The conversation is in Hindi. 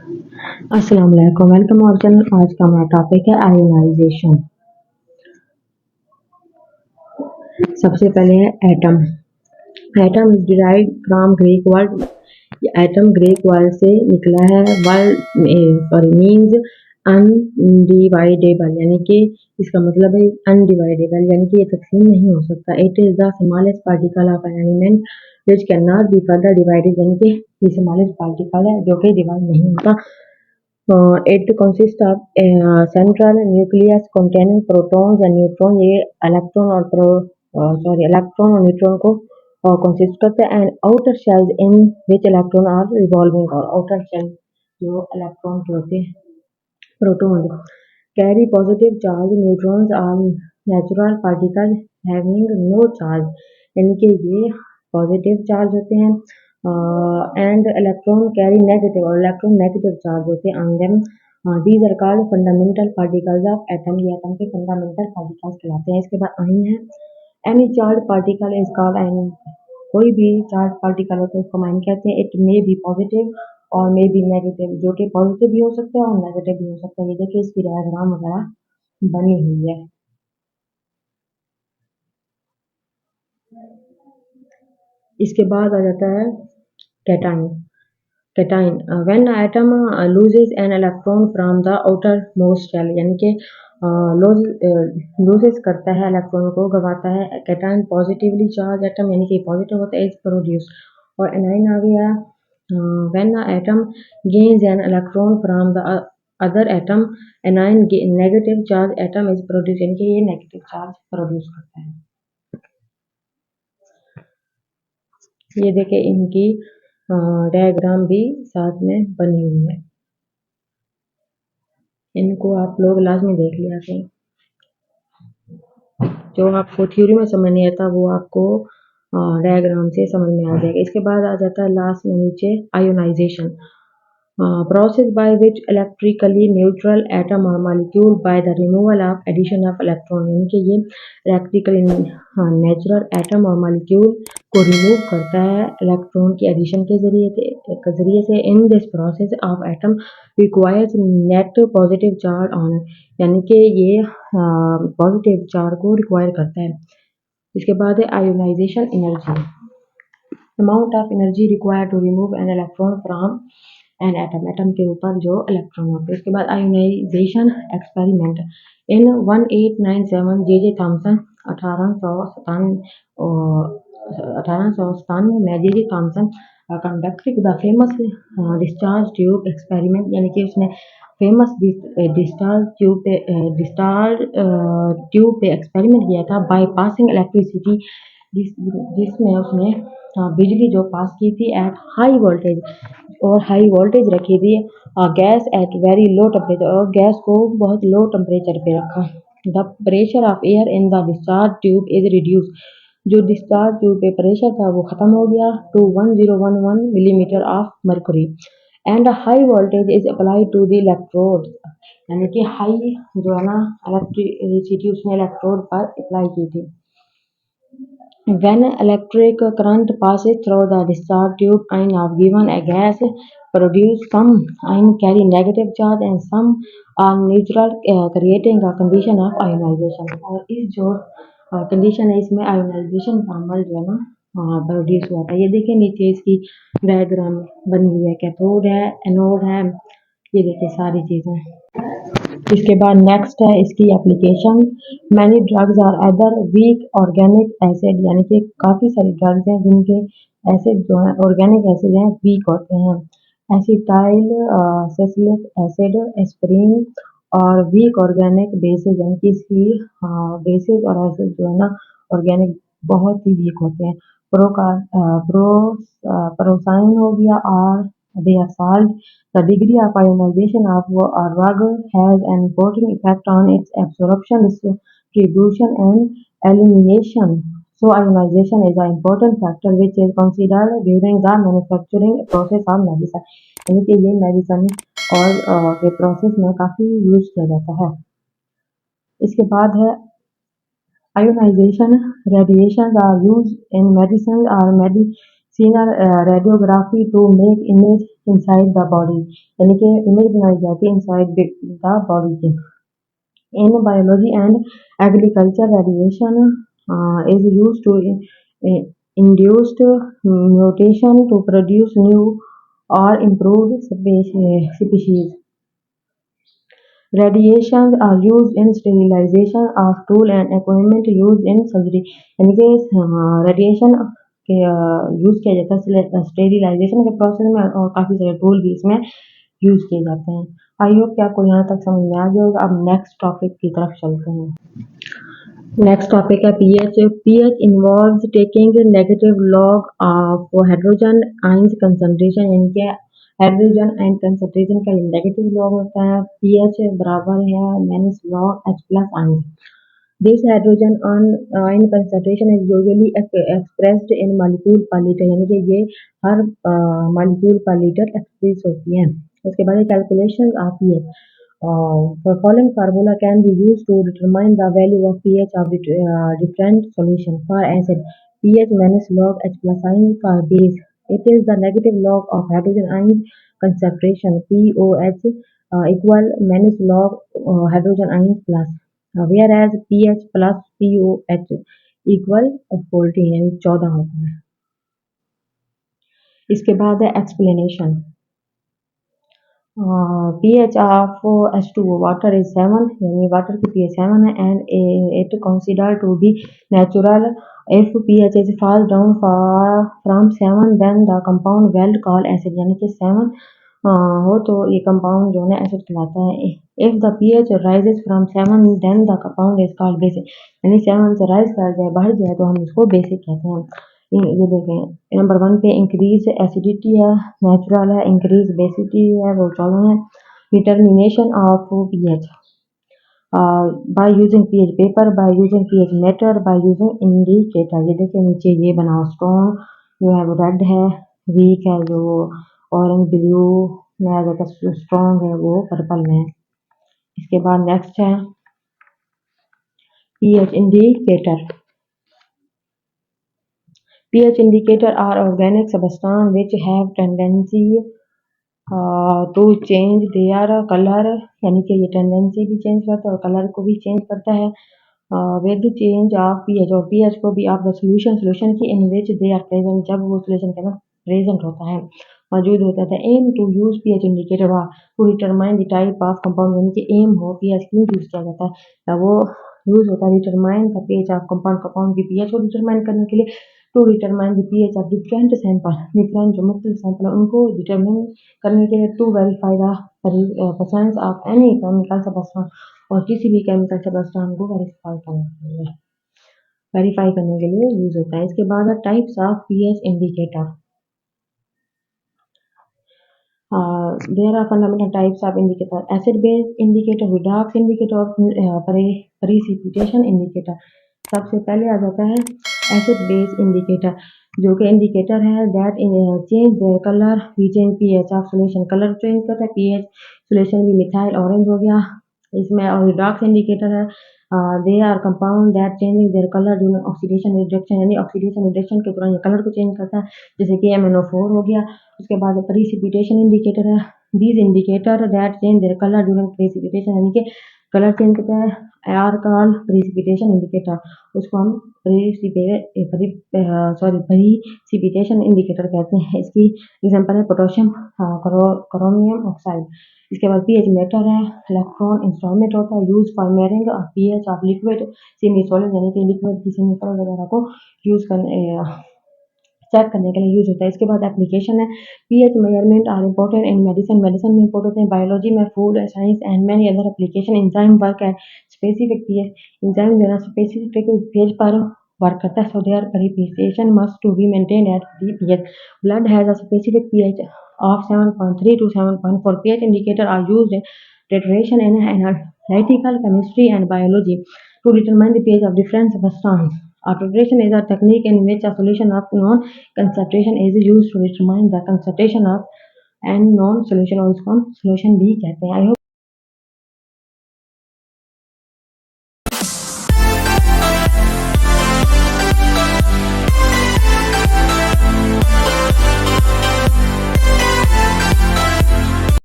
अस्सलाम वालेकुम, वेलकम और चैनल। आज का हमारा टॉपिक है आयोनाइजेशन। सबसे पहले है atom. Atom is derived from Greek word. Atom Greek word से निकला है। वर्ड मीन्स अनडिवाइडेबल, यानी कि इसका मतलब है अनडिवाइडेबल, यानी कि ये तकसीम नहीं हो सकता। It is the smallest particle of an element which can not be further divided, यानी कि ये स्मॉलेस्ट पार्टिकल है जो कि डिवाइड नहीं होता। It consists of a central nucleus containing protons and neutrons। ये इलेक्ट्रॉन और न्यूट्रॉन को consist करता है। And outer shells in which electron are revolving, और आउटर शेल जो इलेक्ट्रॉन के होते हैं, proton carry positive charge. Neutrons are natural particle having no charge, यानी कि ये पॉजिटिव चार्ज होते हैं। एंड इलेक्ट्रॉन कैरी नेगेटिव, और इलेक्ट्रॉन नेगेटिव चार्ज होते हैं on them. These are called fundamental particles of atom. ये एटम के फंडामेंटल पार्टिकल्स कहलाते हैं। इसके बाद आइन है। Any charge particle is called आइन। कोई भी चार्ज पार्टिकल हो तो उसको आइन कहते हैं। इट मे बी पॉजिटिव और मे बी नेगेटिव, जो कि पॉजिटिव भी हो सकता है और नेगेटिव भी हो सकता है। ये देखिए इसकी डायग्राम वगैरह बनी हुई है। इसके बाद आ जाता है cation. Cation when atom loses an electron from the outermost shell, यानी कि लूजेस करता है, इलेक्ट्रॉन को गवाता है। कैटाइन पॉजिटिवली चार्ज एटम, यानी कि पॉजिटिव होता है, इज प्रोड्यूस। और एनाइन आ गया when atom gains N electron from the other atom. A9 negative charge atom is produce, यानी कि ये नेगेटिव चार्ज प्रोड्यूस करता है। ये देखे इनकी डायग्राम भी साथ में बनी हुई है, इनको आप लोग लाजमी देख लिया करें। जो आपको थ्योरी में समझ नहीं आता वो आपको डायग्राम से समझ में आ जाएगा। इसके बाद आ जाता है लास्ट में नीचे ionisation. Process by which electrically neutral atom or molecule by the removal of addition of electron, यानी कि ये इलेक्ट्रिकली नेचुरल एटम और मॉलिक्यूल को रिमूव करता है इलेक्ट्रॉन की एडिशन के जरिए से। In this process of atom requires net positive charge on, यानी कि ये पॉजिटिव चार्ज को रिक्वायर करता है। इसके बाद है ionisation energy. Amount of energy required to remove an electron from an atom, atom के ऊपर जो इलेक्ट्रॉन होते हैं। इसके बाद ionisation experiment. In 1897 J Thomson 1897 में J Thomson conducted the famous discharge tube experiment, यानी कि उसने फेमस डिस्चार्ज ट्यूब पे एक्सपेरिमेंट किया था बाय पासिंग इलेक्ट्रिसिटी, जिसमें उसने बिजली जो पास की थी एट हाई वोल्टेज, और हाई वोल्टेज रखी थी। Gas at very low temperature, और गैस को बहुत लो टेम्परेचर पे रखा। The pressure of air in the discharge tube is reduce, जो डिस्चार्ज ट्यूब पे प्रेशर था वो खत्म हो गया to 1011 millimetre of mercury. And high voltage is apply to the electrode, यानी कि हाई जो है ना इलेक्ट्रिसिटी उसने इलेक्ट्रोड पर अप्लाई की थी। When electric current passes through the discharge tube, ion of given a gas produce some ion carry negative charge and some are neutral, creating a condition of ionization। और इस जो कंडीशन है इसमें आयोनाइजेशन का अमल जो है ना प्रोड्यूस हुआ था। ये देखिए नीचे इसकी डायग्राम बनी हुई है, कैथोड है, एनोड है, ये देखिए सारी चीजें। इसके बाद नेक्स्ट है इसकी application. Many drugs are other weak organic acid, यानी कि काफ़ी सारी ड्रग्स हैं जिनके एसिड जो है ऑर्गेनिक एसिड हैं वीक होते हैं। एसिटाइल सैलिसिलिक एसिड, एस्पिरिन और वीक ऑर्गेनिक बेसिस, यानी कि इसकी बेसिस और एसिड जो है ना ऑर्गेनिक बहुत ही वीक होते हैं। प्रोसाइन हो गया और they are salt. The degree of ionization of a drug has an important effect on its absorption, distribution, and elimination. So, ionization is an important factor which is considered during the manufacturing process of medicine। यानी कि ये मेडिसिन और के प्रोसेस में काफ़ी यूज किया जाता है। इसके बाद है ionization radiations are used in medicine or scanner radiography to make image inside the body, यानी कि इमेज बनाई जाती है इनसाइड द बॉडी की। In biology and agriculture radiation is used to induced mutation to produce new or improved species. Radiations are used in sterilization of tool and equipment used in surgery, यानी कि रेडिएशन के यूज किया जाता है स्टेरिलाइजेशन के प्रोसेस में और काफ़ी सारे टूल भी इसमें यूज किए जाते हैं। आई होप कि आपको यहाँ तक समझ में आ गया होगा। अब नेक्स्ट टॉपिक की तरफ चलते हैं। नेक्स्ट टॉपिक है pH. PH involves taking negative log of hydrogen ions concentration, यानी कि हाइड्रोजन आयन कंसंट्रेशन का नेगेटिव लॉग होता है। पीएच बराबर है minus log H plus ion. This hydrogen ion concentration is usually expressed in molecule पर लीटर, यानी कि ये हर मॉलिक्यूल पर लीटर एक्सप्रेस होती है। उसके बाद calculation of pH. The following formula can be used to determine the value of pH of different solution. For acid, pH minus log H plus ion. For base, it is the negative log of hydrogen ion concentration POH equal minus log hydrogen ion plus. Whereas pH plus POH equal 14, यानी 14 होता है। इसके बाद है explanation. pH of H2O water is 7, यानी वाटर की pH 7 है and it considered to be natural. If pH is fall down from 7 then the compound well called acid, यानी कि 7 हो तो ये कंपाउंड जो है एसिड कहलाता है। If the pH rises from 7 then the compound is called basic, यानी 7 से राइज कर जाए बढ़ जाए तो हम इसको बेसिक कहते हैं। ये देखें नंबर 1 पे इंक्रीज एसिडिटी है नेचुरल है, इंक्रीज बेसिसिटी है वो 14 है। Determination of pH by using pH paper, by using pH meter, by using indicator. ये देखिए नीचे ये बनाओ स्ट्रॉन्ग जो है वो रेड है, वीक है जो ऑरेंज ब्लू में, स्ट्रॉन्ग है वो पर्पल में। इसके बाद नेक्स्ट है pH indicator. pH indicator are organic substance which have tendency to change their color, यानी कि ये टेंडेंसी भी चेंज करता है और कलर को भी चेंज करता है विद चेंज ऑफ pH, और pH को भी ऑफ द सोल्यूशन की इन विच दे आर प्रेजेंट, जब वो सोल्यूशन के अंदर प्रेजेंट होता है मौजूद होता है। Aim to use pH indicator to determine the type of compound, यानी कि एम हो pH क्यों यूज किया जाता है, वो यूज होता है determine the pH of compound की pH को डिटरमाइन करने के लिए। To determine the pH of different sample, different जो मुख्तलिफ सैंपल है उनको डिटरमाइन करने के लिए। To verify the presence of any chemical substance, और किसी भी केमिकल सबस्टेंस को वेरीफाई करने के लिए यूज होता है। इसके बाद types of pH indicator. There are fundamental types of indicator: acid base indicator, redox indicator और precipitation indicator। सबसे पहले आ जाता है एसिड बेस इंडिकेटर, जो कि इंडिकेटर है that change their colour we change pH of solution, colour change करता है पीएच सॉल्यूशन भी मिथाइल ऑरेंज हो गया इसमें। और रिडॉक्स इंडिकेटर है they are compound that changing their colour during oxidation reduction, यानी ऑक्सीडेशन रिडक्शन के दौरान ये कलर को चेंज करता है, जैसे कि MnO4 हो गया। उसके बाद प्रेसिपिटेशन इंडिकेटर है these indicator that change their colour during precipitation, यानी कि कलर चेंज करता है आर कॉल्ड प्रेसिपिटेशन इंडिकेटर, उसको हम प्रेसिपिटेशन इंडिकेटर कहते हैं। इसकी एग्जांपल है पोटेशियम क्रोमियम ऑक्साइड। इसके बाद पीएच मीटर है इलेक्ट्रॉन इंस्ट्रूमेंट होता है use for measuring pH of liquid semi solid, यानी कि लिक्विड की सेमी सॉलिड वगैरह को यूज करने चेक करने के लिए यूज होता है। इसके बाद एप्लीकेशन है pH measurement are important in medicine, medicine में इंपोर्टेंट होते हैं, बायोलॉजी में, food science and many other application. Enzyme work at specific pH, enzyme जो है स्पेसिफिक पीएच पर वर्क करता है, so their preparation must to be maintained at the pH. Blood has a specific pH of 7.3 to 7.4. pH indicator are used in titration in analytical chemistry and biology to determine the pH of different substances. Titration is a technique in which a solution of known concentration is used to determine the concentration of an known solution, और इसको हम solution भी कहते हैं।